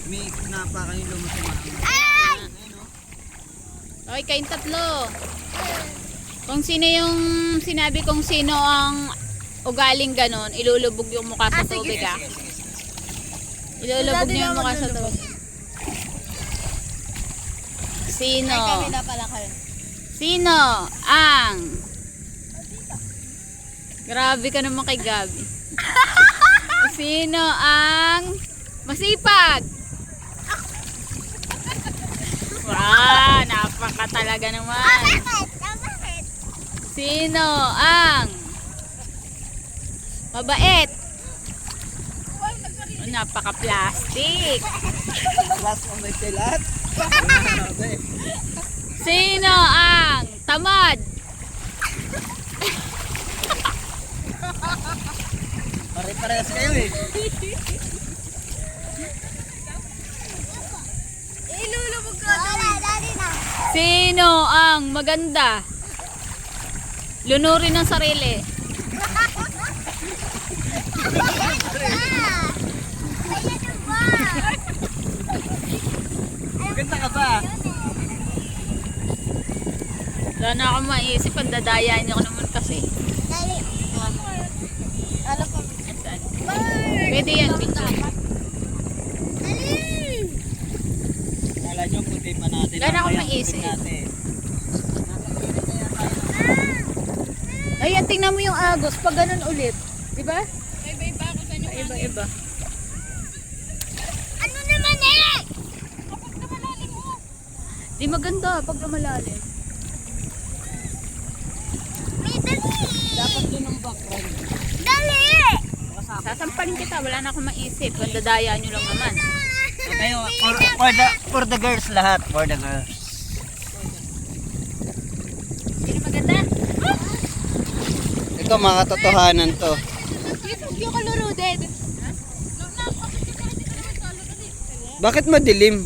May napakan yung lumusumang. Okay, kayong tatlo. Kung sino yung sinabi kong sino ang ugaling ganon, ilulubog yung mukha sa tubig ah. Ilulubog niyo yung mukha sa tubig. Sino? Ay, kami na pala kayo. Sino ang... Grabe ka naman kay Gabi. Sino ang masipag? Wow, napaka talaga naman. Sino ang mabait? Oh, napaka-plastic. Last on my telat. Sino ang tamad? Pare-parehas kayo eh. Ilulubog ka dali na. Sino ang maganda? Lunurin ng sarili. Maganda ka ba? Wala na akong maisip. Ang dadayain niyo ko naman kasi. Dali. Ano pa? Saan? Pwede yan, picture. Kala nyo puti pa natin. Wala na akong Kaya maisip. natin. Ayan, tingnan mo yung agos. Pag ganun ulit. Diba? Iba-iba ako sa inyo. Iba-iba. Ano naman eh? Di maganda pag lumalalim. May dali. Dapat yun ang background. Dali. Sasampalin kita. Wala na akong maisip. Ang dadayaan nyo lang naman. Kayo, for the girls lahat. For the girls. Sino maganda? Ito mga totohanan to. Yung kaluro din. Bakit madilim?